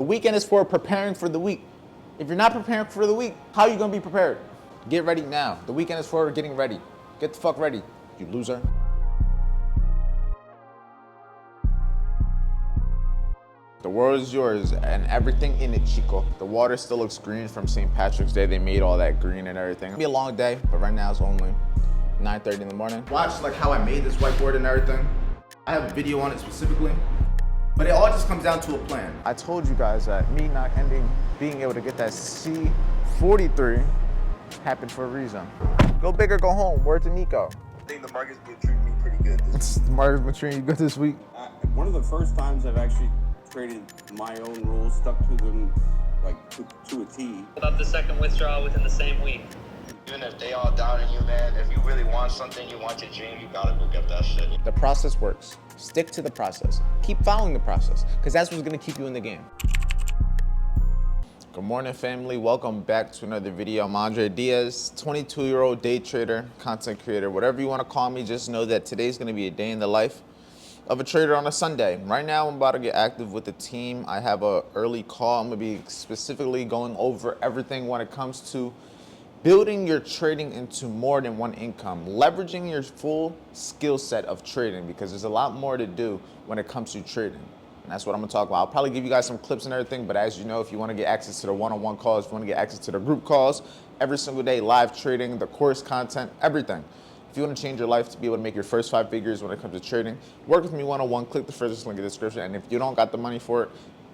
weekend is for preparing for the week. If you're not preparing for the week, how are you gonna be prepared? Get ready now. The weekend is for getting ready. Get the fuck ready, you loser. The world is yours and everything in it, chico. The water still looks green from St. Patrick's Day. They made all that green and everything. It'll be a long day, but right now it's only 9:30 in the morning. Watch like how I made this whiteboard and everything. I have a video on it specifically, but it all just comes down to a plan. I told you guys that me not being able to get that C43 happened for a reason. Go big or go home. Word to Nico. I think the market's been treating me pretty good this week. The market's been treating you good this week? One of the first times I've actually traded my own rules, stuck to them like to a T. About the second withdrawal within the same week. Even if they all down on you, man, if you really want something, you want your dream, you gotta go get that shit. The process works. Stick to the process. Keep following the process, because that's what's gonna keep you in the game. Good morning, family. Welcome back to another video. I'm Andre Diaz, 22-year-old day trader, content creator, whatever you want to call me. Just know that today's going to be a day in the life of a trader on a Sunday. Right now, I'm about to get active with the team. I have an early call. I'm going to be specifically going over everything when it comes to building your trading into more than one income, leveraging your full skill set of trading, because there's a lot more to do when it comes to trading. And that's what I'm gonna talk about. I'll probably give you guys some clips and everything, but as you know, if you wanna get access to the one-on-one calls, if you wanna get access to the group calls, every single day, live trading, the course content, everything. If you wanna change your life to be able to make your first 5 figures when it comes to trading, work with me one-on-one, click the first link in the description, and if you don't got the money for it,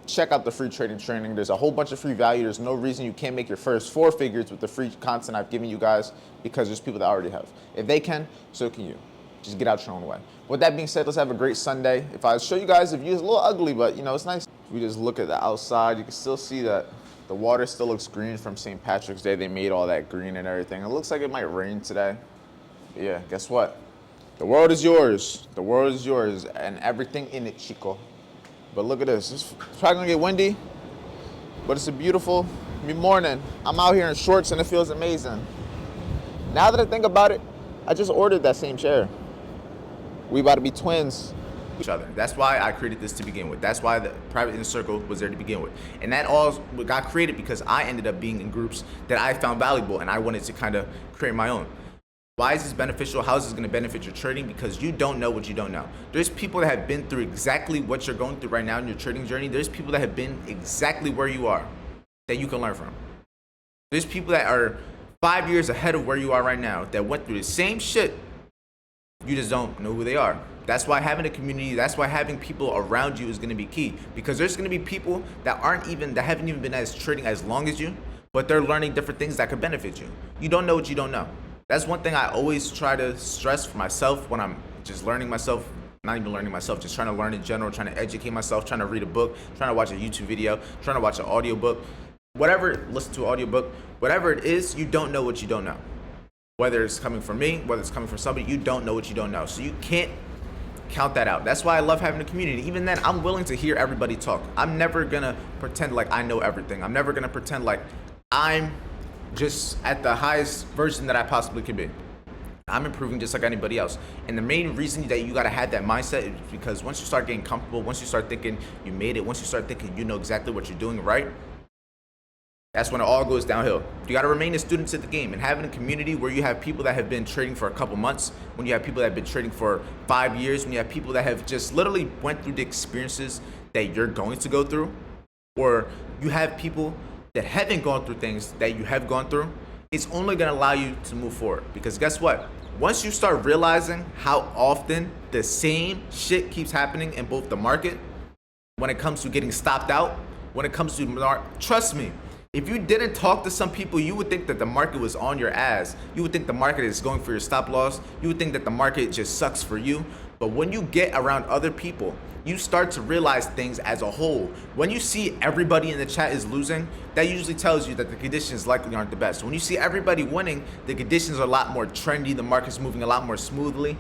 check out the free trading training. There's a whole bunch of free value. There's no reason you can't make your first 4 figures with the free content I've given you guys, because there's people that already have. If they can, so can you. Just get out your own way. With that being said, let's have a great Sunday. If I show you guys the view, it's a little ugly, but you know, it's nice. If we just look at the outside, you can still see that the water still looks green from St. Patrick's Day. They made all that green and everything. It looks like it might rain today. But yeah, guess what? The world is yours. The world is yours and everything in it, chico. But look at this. It's probably gonna get windy, but it's a beautiful morning. I'm out here in shorts and it feels amazing. Now that I think about it, I just ordered that same chair. We about to be twins. Each other. That's why I created this to begin with. That's why the private inner circle was there to begin with. And that all got created because I ended up being in groups that I found valuable and I wanted to kind of create my own. Why is this beneficial? How is this going to benefit your trading? Because you don't know what you don't know. There's people that have been through exactly what you're going through right now in your trading journey. There's people that have been exactly where you are that you can learn from. There's people that are 5 years ahead of where you are right now that went through the same shit. You just don't know who they are. That's why having a community, that's why having people around you is going to be key, because there's going to be people that haven't even been as trading as long as you, but they're learning different things that could benefit you. You don't know what you don't know. That's one thing I always try to stress for myself when I'm just learning myself, not even learning myself, just trying to learn in general, trying to educate myself, trying to read a book, trying to watch a YouTube video, trying to watch an audiobook, whatever, listen to an audiobook, whatever it is, you don't know what you don't know. Whether it's coming from me, whether it's coming from somebody, you don't know what you don't know. So you can't count that out. That's why I love having a community. Even then, I'm willing to hear everybody talk. I'm never gonna pretend like I know everything. I'm never gonna pretend like I'm just at the highest version that I possibly could be. I'm improving just like anybody else. And the main reason that you gotta have that mindset is because once you start getting comfortable, once you start thinking you made it, once you start thinking you know exactly what you're doing right, that's when it all goes downhill. You got to remain a student to the game, and having a community where you have people that have been trading for a couple months, when you have people that have been trading for 5 years, when you have people that have just literally went through the experiences that you're going to go through, or you have people that haven't gone through things that you have gone through, it's only going to allow you to move forward. Because guess what? Once you start realizing how often the same shit keeps happening in both the market, when it comes to getting stopped out, when it comes to, trust me, if you didn't talk to some people, you would think that the market was on your ass. You would think the market is going for your stop loss. You would think that the market just sucks for you. But when you get around other people, you start to realize things as a whole. When you see everybody in the chat is losing, that usually tells you that the conditions likely aren't the best. When you see everybody winning, the conditions are a lot more trendy. The market's moving a lot more smoothly.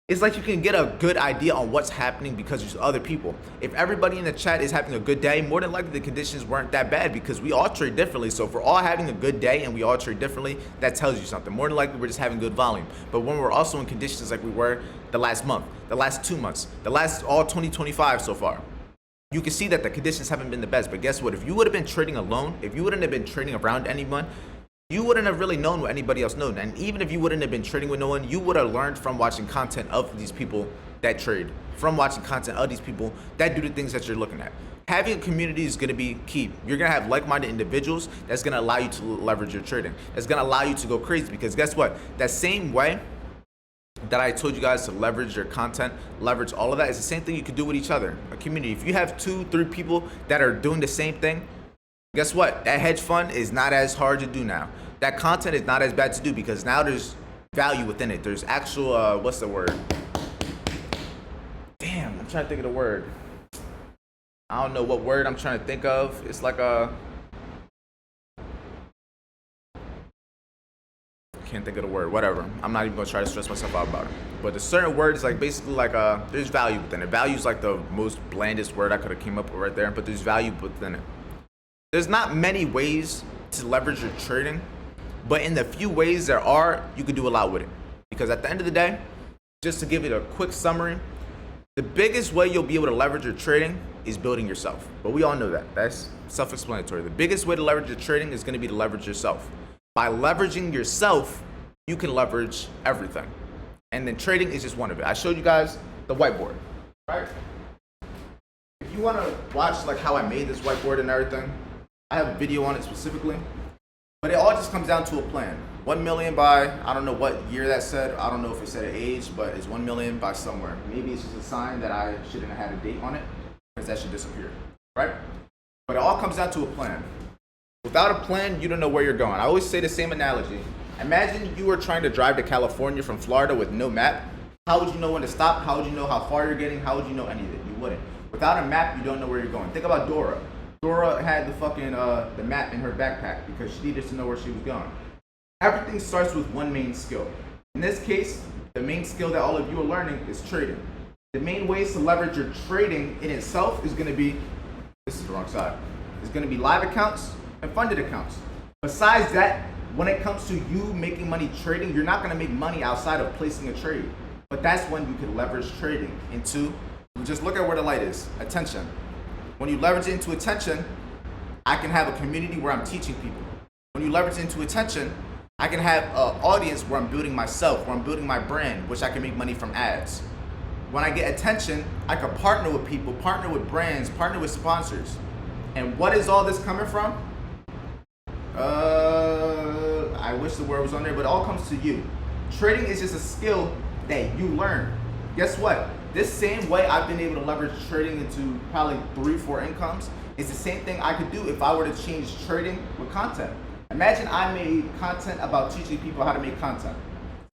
It's like you can get a good idea on what's happening because there's other people. If everybody in the chat is having a good day, more than likely the conditions weren't that bad, because we all trade differently. So if we're all having a good day and we all trade differently, that tells you something. More than likely we're just having good volume. But when we're also in conditions like we were the last month, the last 2 months, the last all 2025 so far, you can see that the conditions haven't been the best. But guess what? If you would have been trading alone, if you wouldn't have been trading around anyone, you wouldn't have really known what anybody else knows. And even if you wouldn't have been trading with no one, you would have learned from watching content of these people that trade, from watching content of these people that do the things that you're looking at. Having a community is going to be key. You're going to have like-minded individuals that's going to allow you to leverage your trading. That's going to allow you to go crazy, because guess what? That same way that I told you guys to leverage your content, leverage all of that, is the same thing you could do with each other. A community. If you have 2-3 people that are doing the same thing, guess what? That hedge fund is not as hard to do now. That content is not as bad to do, because now there's value within it. There's actual, what's the word? Damn, I'm trying to think of the word. I don't know what word I'm trying to think of. It's like a, can't think of the word, whatever. I'm not even gonna try to stress myself out about it. But the certain word is like basically like there's value within it. Value is like the most blandest word I could have came up with right there, but there's value within it. There's not many ways to leverage your trading, but in the few ways there are, you can do a lot with it. Because at the end of the day, just to give it a quick summary, the biggest way you'll be able to leverage your trading is building yourself. But we all know that. That's self-explanatory. The biggest way to leverage your trading is going to be to leverage yourself. By leveraging yourself, you can leverage everything. And then trading is just one of it. I showed you guys the whiteboard, right? If you want to watch like how I made this whiteboard and everything, I have a video on it specifically. But it all just comes down to a plan. 1 million by, I don't know what year that said. I don't know if it said an age, but it's 1 million by somewhere. Maybe it's just a sign that I shouldn't have had a date on it, because that should disappear, right? But it all comes down to a plan. Without a plan, you don't know where you're going. I always say the same analogy. Imagine you were trying to drive to California from Florida with no map. How would you know when to stop? How would you know how far you're getting? How would you know anything? You wouldn't. Without a map, you don't know where you're going. Think about Dora. Dora had the fucking the map in her backpack because she needed to know where she was going. Everything starts with one main skill. In this case, the main skill that all of you are learning is trading. The main ways to leverage your trading in itself is going to be, this is the wrong side, it's going to be live accounts and funded accounts. Besides that, when it comes to you making money trading, you're not going to make money outside of placing a trade. But that's when you can leverage trading into, just look at where the light is, attention. When you leverage it into attention, I can have a community where I'm teaching people. When you leverage it into attention, I can have an audience where I'm building myself, where I'm building my brand, which I can make money from ads. When I get attention, I can partner with people, partner with brands, partner with sponsors. And what is all this coming from? I wish the word was on there, but it all comes to you. Trading is just a skill that you learn. Guess what? This same way I've been able to leverage trading into probably 3-4 incomes is the same thing I could do if I were to change trading with content. Imagine I made content about teaching people how to make content.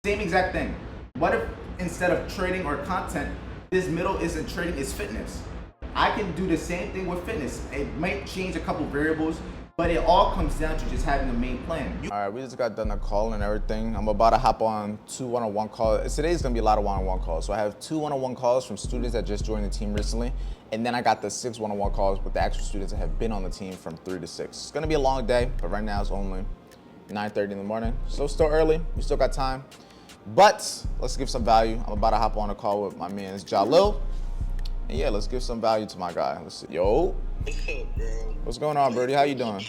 Same exact thing. What if instead of trading or content, this middle isn't trading, it's fitness? I can do the same thing with fitness. It might change a couple variables, but it all comes down to just having a main plan. All right, we just got done a call and everything. I'm about to hop on 2 one-on-one calls. Today's gonna be a lot of one-on-one calls. So I have 2 one-on-one calls from students that just joined the team recently. And then I got the 6 one-on-one calls with the actual students that have been on the team from 3 to 6. It's gonna be a long day, but right now it's only 9:30 in the morning. So still early, we still got time. But let's give some value. I'm about to hop on a call with my man Jalil. And yeah, let's give some value to my guy. Let's see. Yo. What's up, bro? What's going on, Birdie? How you doing?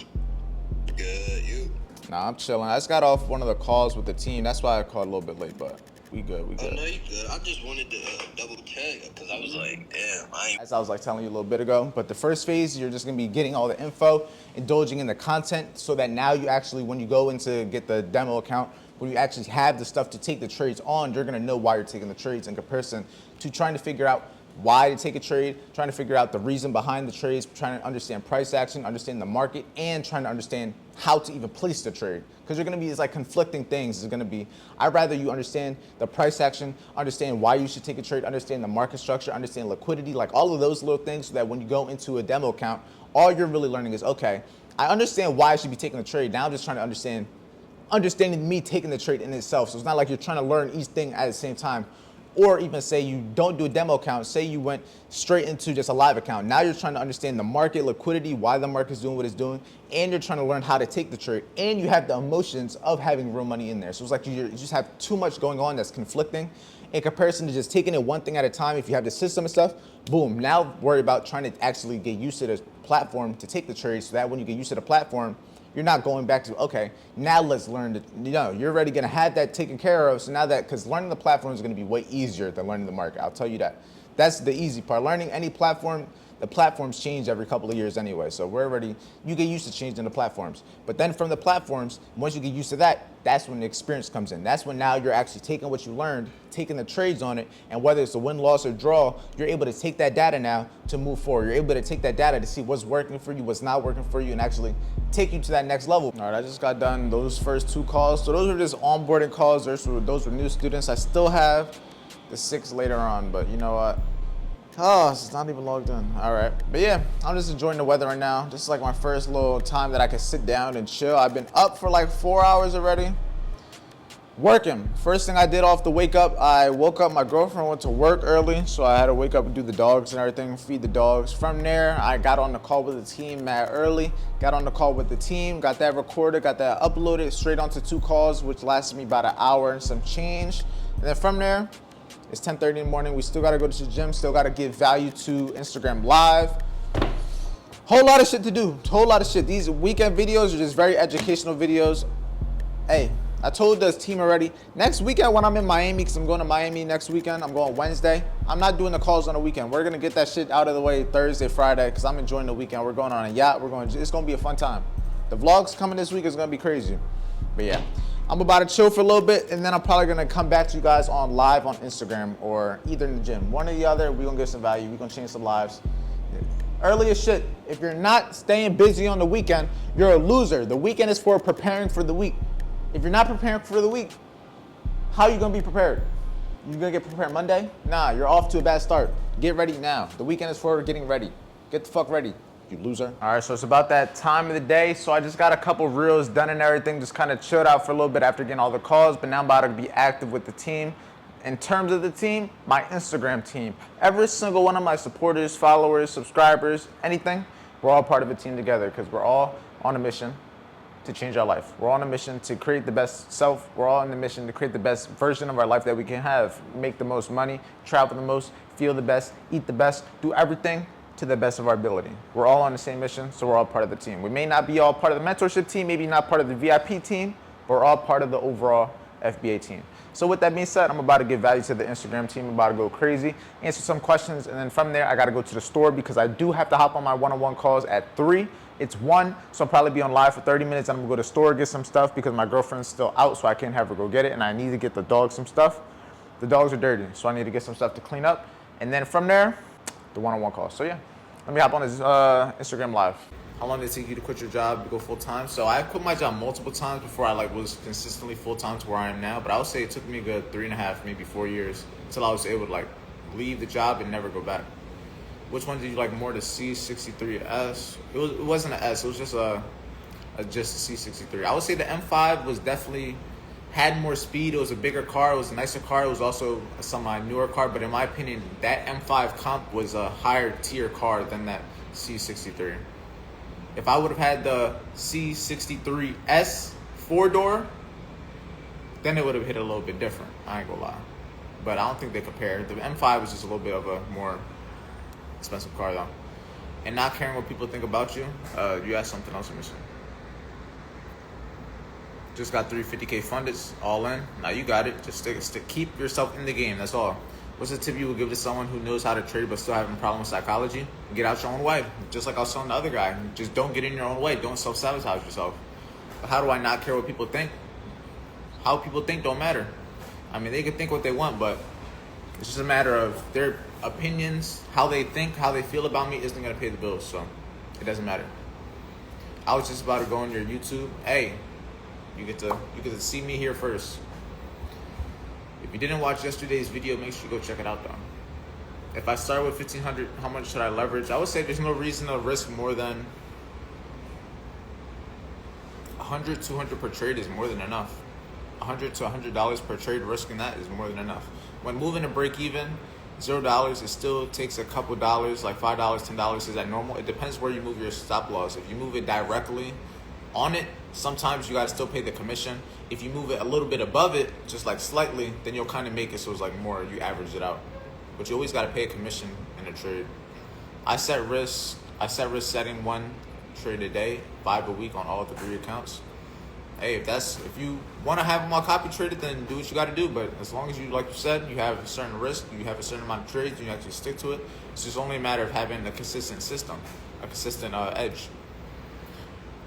Good, you? Nah, I'm chilling. I just got off one of the calls with the team. That's why I called a little bit late, but we good, we good. Oh, no, you good. I just wanted to double check because I was like, damn, As I was like telling you a little bit ago, but the first phase, you're just gonna be getting all the info, indulging in the content, so that now you actually, when you go in to get the demo account, when you actually have the stuff to take the trades on, you're gonna know why you're taking the trades in comparison to trying to figure out why to take a trade, trying to figure out the reason behind the trades, trying to understand price action, understand the market, and trying to understand how to even place the trade. Because you're gonna be, it's like conflicting things. It's gonna be, I'd rather you understand the price action, understand why you should take a trade, understand the market structure, understand liquidity, like all of those little things, so that when you go into a demo account, all you're really learning is, okay, I understand why I should be taking the trade. Now I'm just trying to understanding me taking the trade in itself. So it's not like you're trying to learn each thing at the same time. Or even say you don't do a demo account, say you went straight into just a live account. Now you're trying to understand the market, liquidity, why the market's doing what it's doing, and you're trying to learn how to take the trade, and you have the emotions of having real money in there. So it's like you just have too much going on that's conflicting, in comparison to just taking it one thing at a time. If you have the system and stuff, boom, now worry about trying to actually get used to the platform to take the trades, so that when you get used to the platform, you're not going back to, okay, now let's learn you're already gonna have that taken care of. So now that, because learning the platform is gonna be way easier than learning the market. I'll tell you that. That's the easy part. Learning any platform, the platforms change every couple of years anyway. So you get used to changing the platforms. But then from the platforms, once you get used to that, that's when the experience comes in. That's when now you're actually taking what you learned, taking the trades on it, and whether it's a win, loss, or draw, you're able to take that data now to move forward. You're able to take that data to see what's working for you, what's not working for you, and actually take you to that next level. All right, I just got done those first 2 calls. So those were just onboarding calls. Those were new students. I still have the 6 later on, but you know what? Oh, it's not even logged in. All right. But yeah, I'm just enjoying the weather right now. This is like my first little time that I can sit down and chill. I've been up for like 4 hours already. Working. First thing I did off the wake up, I woke up. My girlfriend went to work early, so I had to wake up and do the dogs and everything, feed the dogs. From there, I got on the call with the team mad early. Got on the call with the team, got that recorded, got that uploaded straight onto 2 calls, which lasted me about an hour and some change. And then from there, it's 10:30 in the morning. We still got to go to the gym. Still got to give value to Instagram Live. Whole lot of shit to do. Whole lot of shit. These weekend videos are just very educational videos. Hey, I told this team already. Next weekend when I'm in Miami, because I'm going to Miami next weekend. I'm going Wednesday. I'm not doing the calls on the weekend. We're going to get that shit out of the way Thursday, Friday, because I'm enjoying the weekend. We're going on a yacht. It's going to be a fun time. The vlogs coming this week is going to be crazy. But yeah. I'm about to chill for a little bit, and then I'm probably gonna come back to you guys on live on Instagram or either in the gym. One or the other, we're gonna get some value. We're gonna change some lives. Early as shit. If you're not staying busy on the weekend, you're a loser. The weekend is for preparing for the week. If you're not preparing for the week, how are you gonna be prepared? You gonna get prepared Monday? Nah, you're off to a bad start. Get ready now. The weekend is for getting ready. Get the fuck ready, you loser. All right, so it's about that time of the day. So I just got a couple reels done and everything, just kind of chilled out for a little bit after getting all the calls, but now I'm about to be active with the team. In terms of the team, my Instagram team, every single one of my supporters, followers, subscribers, anything, we're all part of a team together because we're all on a mission to change our life. We're on a mission to create the best self. We're all on the mission to create the best version of our life that we can have, make the most money, travel the most, feel the best, eat the best, do everything to the best of our ability. We're all on the same mission, so we're all part of the team. We may not be all part of the mentorship team, maybe not part of the VIP team, but we're all part of the overall FBA team. So with that being said, I'm about to give value to the Instagram team. I'm about to go crazy, answer some questions, and then from there, I gotta go to the store because I do have to hop on my one-on-one calls at 3. It's 1, so I'll probably be on live for 30 minutes. I'm gonna go to the store, get some stuff because my girlfriend's still out, so I can't have her go get it, and I need to get the dogs some stuff. The dogs are dirty, so I need to get some stuff to clean up. And then from there, the one-on-one call. So yeah, let me hop on this Instagram Live. How long did it take you to quit your job to go full time? So I quit my job multiple times before I was consistently full time to where I am now. But I would say it took me a good 3.5, maybe 4 years until I was able to leave the job and never go back. Which one did you like more, the C63 S? It wasn't an S. It was just a C63. I would say the M5 was definitely had more speed. It was a bigger car. It was a nicer car. It was also a semi-newer car. But in my opinion, that M5 comp was a higher tier car than that C63. If I would have had the C63S 4-door, then it would have hit a little bit different. I ain't gonna lie. But I don't think they compare. The M5 was just a little bit of a more expensive car though. And not caring what people think about you, you have something else missing. Just got 350K funded, all in. Now you got it. Just keep yourself in the game. That's all. What's a tip you would give to someone who knows how to trade but still having problems with psychology? Get out your own way. Just like I was telling the other guy. Just don't get in your own way. Don't self-sabotage yourself. But how do I not care what people think? How people think don't matter. I mean, they can think what they want, but it's just a matter of their opinions, how they think, how they feel about me isn't going to pay the bills. So it doesn't matter. I was just about to go on your YouTube. Hey, you get to see me here first. If you didn't watch yesterday's video, make sure you go check it out though. If I start with 1,500, how much should I leverage? I would say there's no reason to risk more than 100, 200 per trade is more than enough. $100 to $100 per trade, risking that is more than enough. When moving to break even, $0, it still takes a couple dollars, like $5, $10. Is that normal? It depends where you move your stop loss. If you move it directly on it, sometimes you gotta still pay the commission. If you move it a little bit above it, just like slightly, then you'll kind of make it so it's like more, you average it out. But you always gotta pay a commission in a trade. I set risk setting 1 trade a day, 5 a week on all the 3 accounts. Hey, if you want to have them all copy traded, then do what you got to do. But as long as you, like you said, you have a certain risk, you have a certain amount of trades, you actually stick to it. It's just only a matter of having a consistent system, a consistent edge.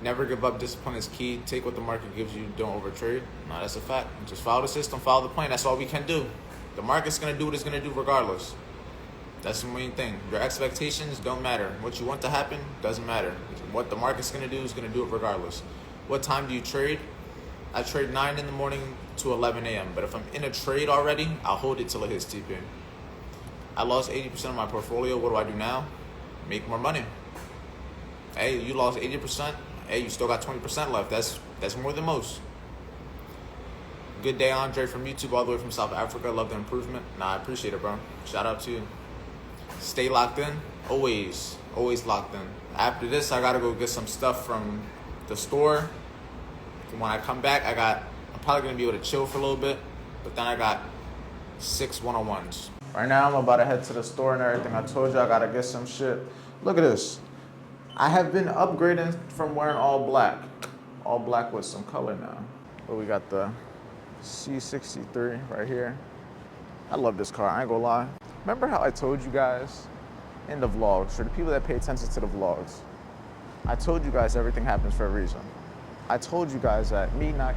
Never give up. Discipline is key. Take what the market gives you. Don't overtrade. No, that's a fact. Just follow the system, follow the plan. That's all we can do. The market's gonna do what it's gonna do regardless. That's the main thing. Your expectations don't matter. What you want to happen doesn't matter. What the market's gonna do is gonna do it regardless. What time do you trade? I trade 9 in the morning to 11 a.m. But if I'm in a trade already, I'll hold it till it hits TP. I lost 80% of my portfolio. What do I do now? Make more money. Hey, you lost 80%. Hey, you still got 20% left. That's more than most. Good day, Andre from YouTube, all the way from South Africa. Love the improvement. Nah, I appreciate it, bro. Shout out to you. Stay locked in. Always locked in. After this, I gotta go get some stuff from the store. When I come back, I'm probably gonna be able to chill for a little bit, but then I got 6 101s. Right now, I'm about to head to the store and everything. I told you I gotta get some shit. Look at this. I have been upgrading from wearing all black with some color now. But we got the C63 right here. I love this car, I ain't gonna lie. Remember how I told you guys in the vlogs, for the people that pay attention to the vlogs, I told you guys everything happens for a reason. I told you guys that me not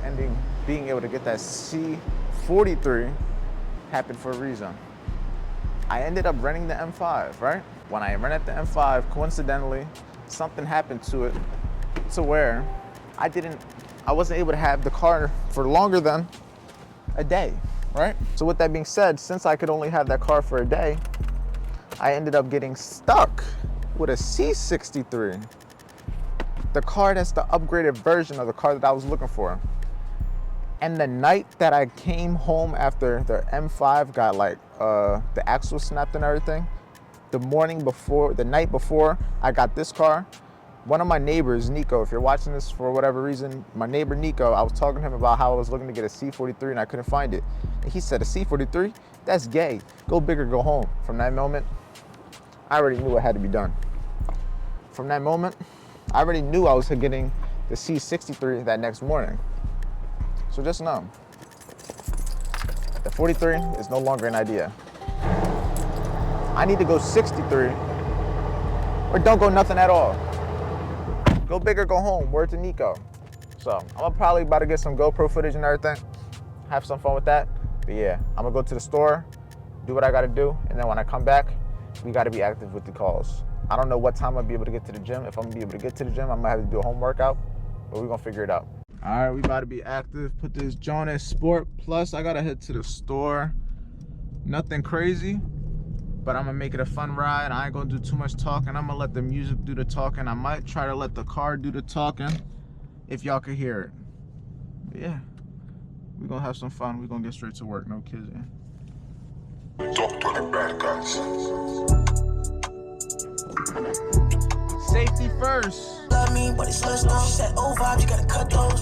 being able to get that C43 happened for a reason. I ended up renting the M5, right? When I rented the M5, coincidentally, something happened to it to where I wasn't able to have the car for longer than a day, right? So with that being said, since I could only have that car for a day, I ended up getting stuck with a C63. The car that's the upgraded version of the car that I was looking for. And the night that I came home after the M5 got like, the axle snapped and everything, the night before I got this car, one of my neighbors, Nico, if you're watching this for whatever reason, my neighbor Nico, I was talking to him about how I was looking to get a C43 and I couldn't find it. And he said, a C43? That's gay. Go big or go home. From that moment, I already knew what had to be done. From that moment, I already knew I was getting the C63 that next morning. So just know, the 43 is no longer an idea. I need to go 63 or don't go nothing at all. Go big or go home, word to Nico. So I'm probably about to get some GoPro footage and everything, have some fun with that. But yeah, I'm gonna go to the store, do what I gotta do, and then when I come back, we gotta be active with the calls. I don't know what time I'll be able to get to the gym. If I'm gonna be able to get to the gym, I might have to do a home workout, but we're gonna figure it out. All right, we about to be active. Put this John as Sport. Plus, I gotta head to the store. Nothing crazy, but I'm gonna make it a fun ride. I ain't gonna do too much talking. I'm gonna let the music do the talking. I might try to let the car do the talking, if y'all can hear it. But yeah, we're gonna have some fun. We're gonna get straight to work, no kidding. Doctor the bad guys. Safety first. Love me, but it's less now. She said, oh, vibes, you gotta cut those.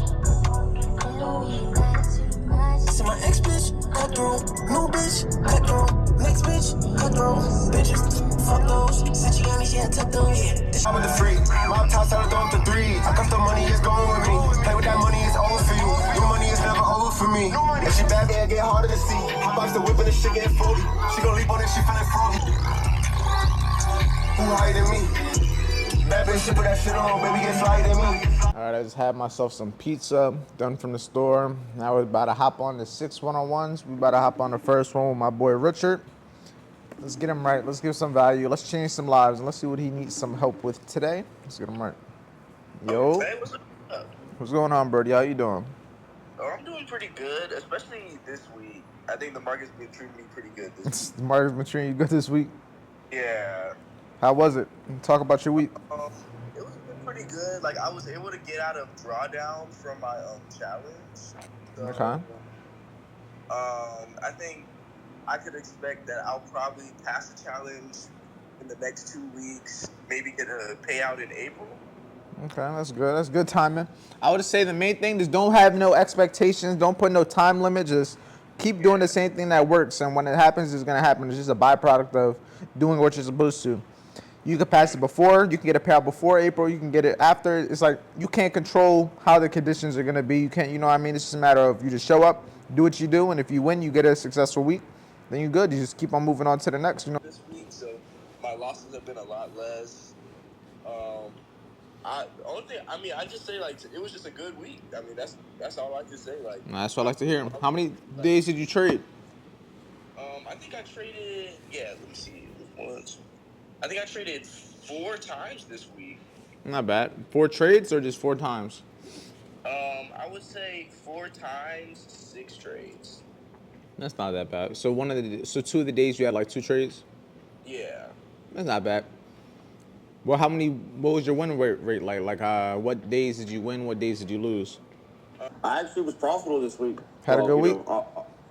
See my ex bitch, cut through. New bitch, cut through. Next bitch, cut through. Bitches, fuck those. Said she got me, she had tucked those. I'm with the freak. Mob toss out of the three. I got the money, it's going with me. Play with that money, it's over for you. Your money is never over for me. If she bad, it'll get harder to see. Hop off the whip and the shit get 40. She gon' leap on it, she feeling froggy. Who higher than me? Bad bitch, she put that shit on, baby, get flyer than me. All right, I just had myself some pizza done from the store. Now we're about to hop on the 6 101s. We about to hop on the first one with my boy Richard. Let's get him right. Let's give some value. Let's change some lives, and let's see what he needs some help with today. Let's get him right. Yo. Hey, what's up? What's going on, Birdie? How you doing? Oh, I'm doing pretty good, especially this week. I think the market's been treating me pretty good this week. The market's been treating you good this week? Yeah. How was it? Talk about your week. It was pretty good. Like, I was able to get out of drawdown from my challenge. So, Okay. I think I could expect that I'll probably pass the challenge in the next 2 weeks, maybe get a payout in April. Okay, that's good. That's good timing. I would say the main thing is don't have no expectations. Don't put no time limit. Just keep doing the same thing that works. And when it happens, it's gonna happen. It's just a byproduct of doing what you're supposed to. You can pass it before. You can get a payout before April. You can get it after. It's like you can't control how the conditions are gonna be. You can't. You know what I mean? It's just a matter of you just show up, do what you do, and if you win, you get a successful week. Then you're good. You just keep on moving on to the next. You know. This week, so my losses have been a lot less. Only thing, I mean, I just say like it was just a good week. I mean, that's all I can say. Like, That's what I like to hear. How many days did you trade? I think I traded. Yeah, let me see. Once. I think I traded 4 times this week. Not bad. 4 trades or just 4 times? I would say 4 times, 6 trades. That's not that bad. So 2 of the days you had like 2 trades? Yeah. That's not bad. Well, what was your win rate like? Like, what days did you win? What days did you lose? I actually was profitable this week. Had a good week?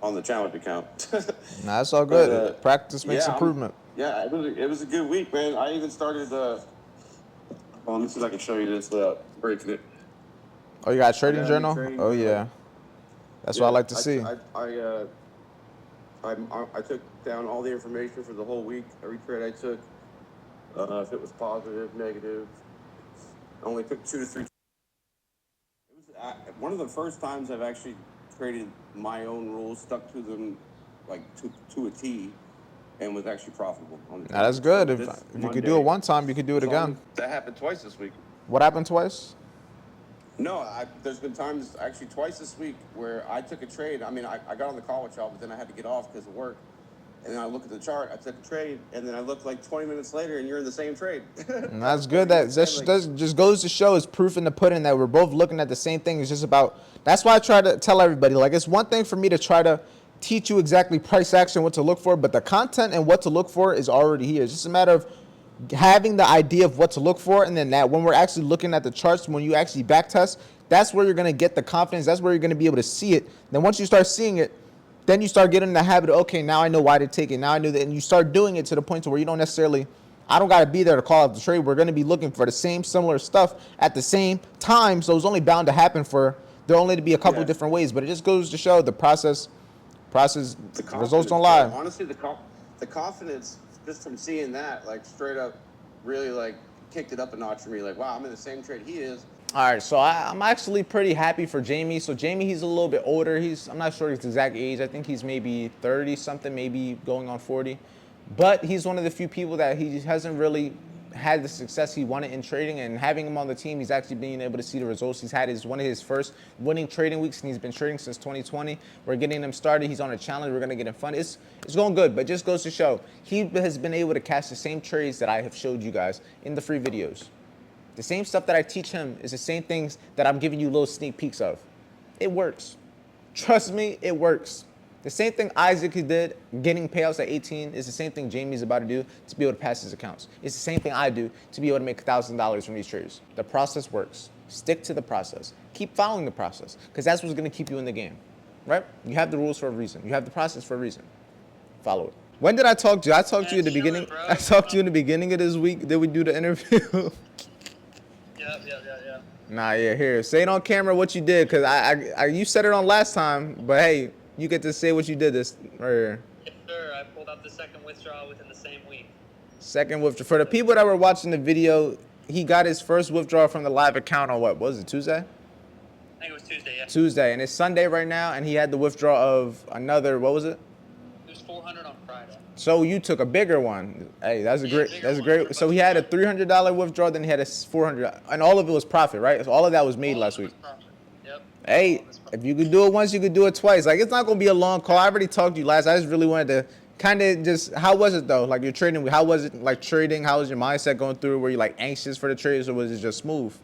On the challenge account. Nah, that's all good. But, Practice makes improvement. Yeah, it was a good week, man. I even started, let me see if I can show you this without breaking it. Oh, you got a trading journal? Trading Oh, journal. yeah. That's what I like to see. I took down all the information for the whole week, every trade I took, if it was positive, negative. I only took 2 to 3. It was one of the first times I've actually traded my own rules, stuck to them like to a T, and was actually profitable. Now, that's good. If you could do it one time, you could do it again. That happened twice this week. What happened twice? No, there's been times, actually twice this week, where I took a trade. I mean, I got on the call with y'all, but then I had to get off because of work. And then I look at the chart, I took a trade, and then I look like 20 minutes later, and you're in the same trade. And that's good. That just goes to show, it's proof in the pudding that we're both looking at the same thing. It's just about, that's why I try to tell everybody, like, it's one thing for me to try to teach you exactly price action, what to look for, but the content and what to look for is already here. It's just a matter of having the idea of what to look for, and then that when we're actually looking at the charts, when you actually back test, that's where you're going to get the confidence. That's where you're going to be able to see it. Then once you start seeing it, then you start getting in the habit of, okay, now I know why to take it. Now I know that, and you start doing it to the point to where you don't necessarily, I don't got to be there to call out the trade. We're going to be looking for the same similar stuff at the same time, so it's only bound to happen there'll only be a couple different ways, but it just goes to show the process, results don't lie. Honestly, the confidence just from seeing that, like, straight up, really, like, kicked it up a notch for me. Like, wow, I'm in the same trade he is. All right, so I'm actually pretty happy for Jamie. So Jamie, he's a little bit older. I'm not sure his exact age. I think he's maybe 30 something, maybe going on 40. But he's one of the few people that he hasn't really had the success he wanted in trading, and having him on the team, he's actually being able to see the results. He's had one of his first winning trading weeks, and he's been trading since 2020. We're getting him started. He's on a challenge. We're going to get him fun. It's going good, but it just goes to show he has been able to catch the same trades that I have showed you guys in the free videos. The same stuff that I teach him is the same things that I'm giving you little sneak peeks of. It works. Trust me, it works. The same thing Isaac did, getting payouts at 18, is the same thing Jamie's about to do to be able to pass his accounts. It's the same thing I do to be able to make $1,000 from these trades. The process works. Stick to the process. Keep following the process, because that's what's going to keep you in the game, right? You have the rules for a reason. You have the process for a reason. Follow it. When did I talk to you? I talked to you in the beginning. I talked to you in the beginning of this week. Did we do the interview? Yeah. Nah, yeah, here. Say it on camera what you did, because you said it on last time, but hey, you get to say what you did this right here. Yes, sir. I pulled out the second withdrawal within the same week. Second withdrawal. For the people that were watching the video, he got his first withdrawal from the live account on what was it, Tuesday? I think it was Tuesday, yeah. Tuesday, and it's Sunday right now, and he had the withdrawal of another, what was it? It was 400 on Friday. So you took a bigger one. Hey, that's a great. So he had a $300 withdrawal, then he had a $400, and all of it was profit, right? So all of that was made last week. Yep. Hey, if you could do it once, you could do it twice. Like, it's not gonna be a long call. I already talked to you last. I just really wanted to kind of just, how was it though? Like, you're trading. How was it like trading? How was your mindset going through? Were you like anxious for the trades, or was it just smooth?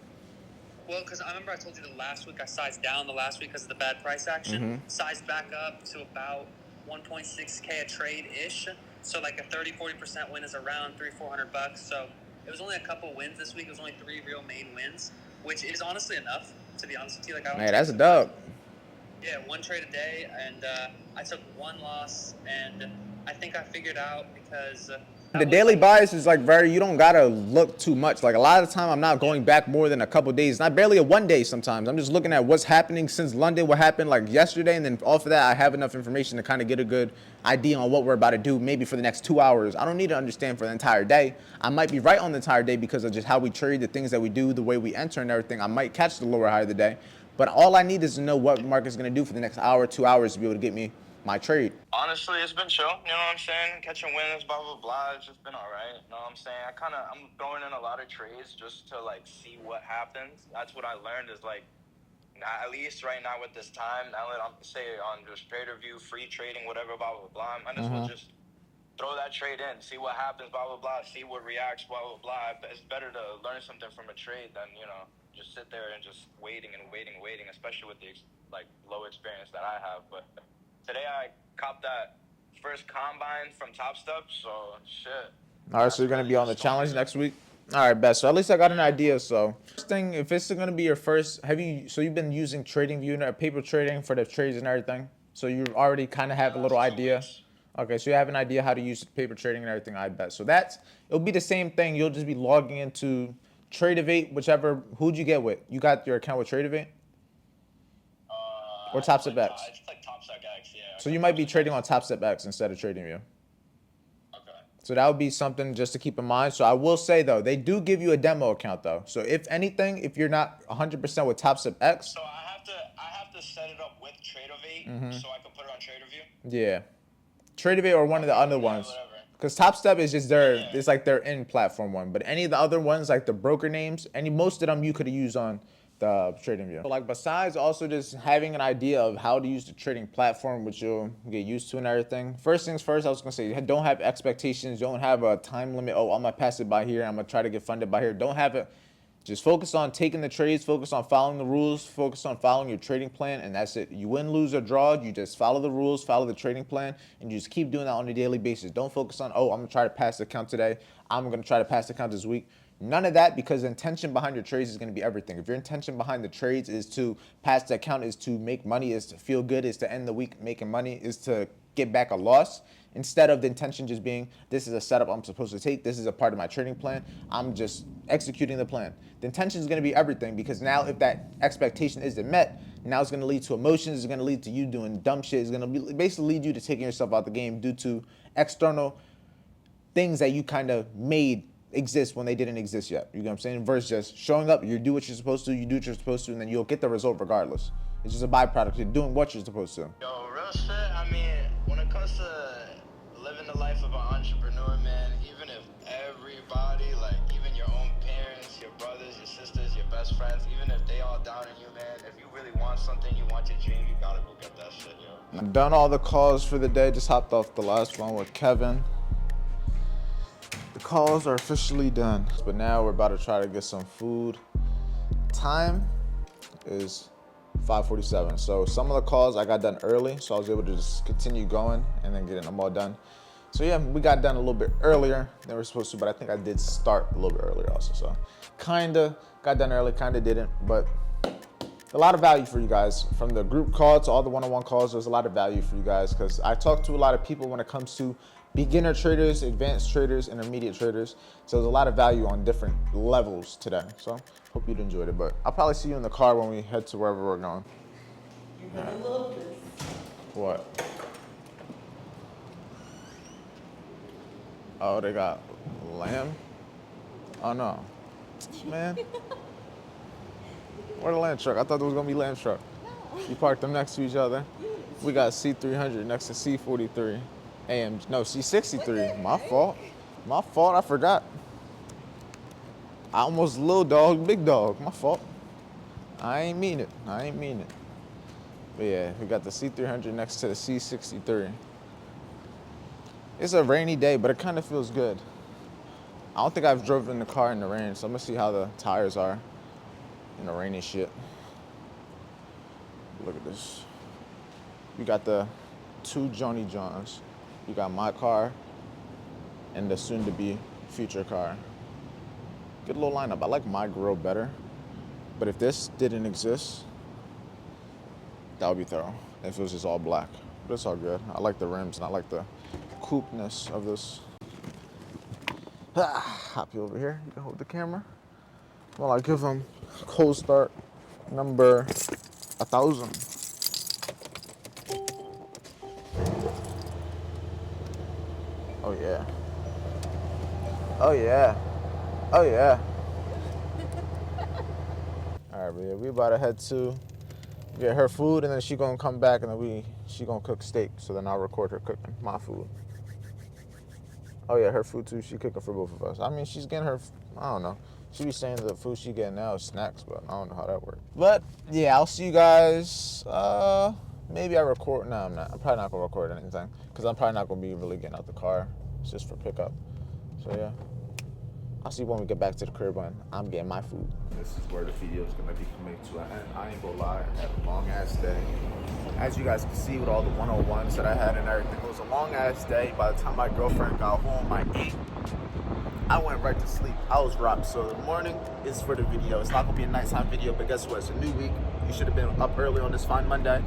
Well, because I remember I told you the last week I sized down the last week because of the bad price action. Sized back up to about 1.6K a trade-ish. So like a 30-40% win is around $300-400. So it was only a couple wins this week. It was only 3 real main wins, which is honestly enough, to be honest with you. Like, Hey, that's a dub. Yeah, 1 trade a day, and I took 1 loss, and I think I figured out because The daily bias is like you don't gotta look too much. Like a lot of the time I'm not going back more than a couple days, not barely a 1 day sometimes. I'm just looking at what's happening since London, what happened like yesterday, and then off of that I have enough information to kind of get a good idea on what we're about to do maybe for the next 2 hours. I don't need to understand for the entire day. I might be right on the entire day because of just how we trade, the things that we do, the way we enter and everything. I might catch the lower high of the day, but all I need is to know what the market's gonna do for the next hour, 2 hours to be able to get me my trade. Honestly, it's been chill. You know what I'm saying? Catching wins, blah, blah, blah. It's just been all right. You know what I'm saying? I'm throwing in a lot of trades just to, like, see what happens. That's what I learned is, like, at least right now with this time, now that I'm, say, on just trader view, free trading, whatever, blah, blah, blah, I might as well just throw that trade in, see what happens, blah, blah, blah, see what reacts, blah, blah, blah. It's better to learn something from a trade than, you know, just sit there and just waiting, especially with the, like, low experience that I have. But today I copped that first combine from Top Step, so shit. All right, so you're gonna be on the challenge next week. All right, best. So at least I got an idea. So first thing, if it's gonna be your first, so you've been using TradingView and paper trading for the trades and everything. So you already kind of have a little idea. Okay, so you have an idea how to use paper trading and everything. I bet. So it'll be the same thing. You'll just be logging into Tradeovate, whichever. Who'd you get with? You got your account with Tradeovate? Or TopStep X? It's like TopStep X, yeah. So you might be trading on TopStep X instead of TradingView. Okay. So that would be something just to keep in mind. So I will say though, they do give you a demo account though. So if anything, if you're not 100% with TopStep X, So I have to set it up with Tradeovate so I can put it on TraderView. yeah, Tradeovate or one of the other ones. Whatever. Because TopStep is just it's like their in-platform one. But any of the other ones, like the broker names, most of them you could have used on the TradingView. So like besides also just having an idea of how to use the trading platform, which you'll get used to and everything. First things first, I was gonna say, don't have expectations. Don't have a time limit. Oh, I'm gonna pass it by here. I'm gonna try to get funded by here. Don't have it. Just focus on taking the trades, focus on following the rules, focus on following your trading plan, and that's it. You win, lose, or draw, you just follow the rules, follow the trading plan, and you just keep doing that on a daily basis. Don't focus on, oh, I'm gonna try to pass the account today. I'm gonna try to pass the account this week. None of that, because the intention behind your trades is gonna be everything. If your intention behind the trades is to pass the account, is to make money, is to feel good, is to end the week making money, is to get back a loss, instead of the intention just being, this is a setup I'm supposed to take, this is a part of my trading plan, I'm just executing the plan. The intention is gonna be everything, because now if that expectation isn't met, now it's gonna lead to emotions, it's gonna lead to you doing dumb shit, it's gonna basically lead you to taking yourself out the game due to external things that you kind of made exist when they didn't exist yet. You know what I'm saying? Versus just showing up, you do what you're supposed to, you do what you're supposed to, and then you'll get the result regardless. It's just a byproduct. You're doing what you're supposed to. Yo, real shit, I mean, when it comes to living the life of an entrepreneur, man, even if everybody, like even your own parents, your brothers, your sisters, your best friends, even if they all down on you, man, if you really want something, you want your dream, you gotta go get that shit, yo. I've done all the calls for the day. Just hopped off the last one with Kevin. The calls are officially done. But now we're about to try to get some food. Time is 5:47. So some of the calls I got done early, so I was able to just continue going and then getting them all done. So yeah, we got done a little bit earlier than we were supposed to, but I think I did start a little bit earlier also. So kinda got done early, kinda didn't, but a lot of value for you guys. From the group call to all the one-on-one calls, there's a lot of value for you guys, because I talk to a lot of people when it comes to beginner traders, advanced traders, intermediate traders. So there's a lot of value on different levels today. So hope you enjoyed it, but I'll probably see you in the car when we head to wherever we're going. You're gonna love this. What? Oh, they got lamb? Oh no. Man. Where the lamb truck? I thought there was gonna be lamb truck. You parked them next to each other. We got C300 next to C43. No, C63. My fault. My fault, I forgot. I almost little dog, big dog. My fault. I ain't mean it. But yeah, we got the C300 next to the C63. It's a rainy day, but it kind of feels good. I don't think I've driven the car in the rain, so I'm gonna see how the tires are in the rainy shit. Look at this. We got the two Johnny Johns. You got my car and the soon-to-be future car. Good little lineup. I like my grill better, but if this didn't exist, that would be thorough. If it was just all black, but it's all good. I like the rims and I like the coupeness of this. Happy over here. You can hold the camera. Well, I give him cold start number 1,000. Oh yeah. Oh yeah. Oh yeah. All right, we about to head to get her food, and then she gonna come back, and then she gonna cook steak. So then I'll record her cooking my food. Oh yeah, her food too. She cooking for both of us. I mean, she's getting her. I don't know. She be saying the food she getting now is snacks, but I don't know how that works. But yeah, I'll see you guys. Maybe I record. No, I'm not. I'm probably not gonna record anything because I'm probably not gonna be really getting out the car. It's just for pickup. So yeah, I'll see you when we get back to the crib when I'm getting my food. This is where the video is gonna be coming to an end. I ain't gonna lie, I had a long ass day. As you guys can see with all the 101s that I had and everything, it was a long ass day. By the time my girlfriend got home, I ate. I went right to sleep. I was rocked. So the morning is for the video. It's not gonna be a nighttime video, but guess what? It's a new week. You should have been up early on this fine Monday.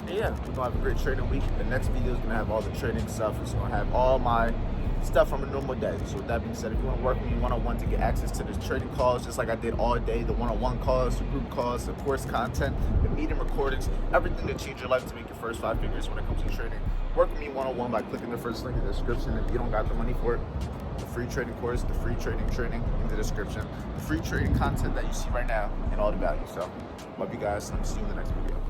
And yeah, we're gonna have a great trading week. The next video is gonna have all the trading stuff. It's gonna have all my stuff from a normal day. So with that being said, if you want to work with me one-on-one to get access to the trading calls, just like I did all day, the one-on-one calls, the group calls, the course content, the meeting recordings, everything to change your life to make your first 5 figures when it comes to trading, work with me one-on-one by clicking the first link in the description. If you don't got the money for it, the free trading course, the free trading in the description, the free trading content that you see right now, and all the value. So love you guys, and I'll see you in the next video.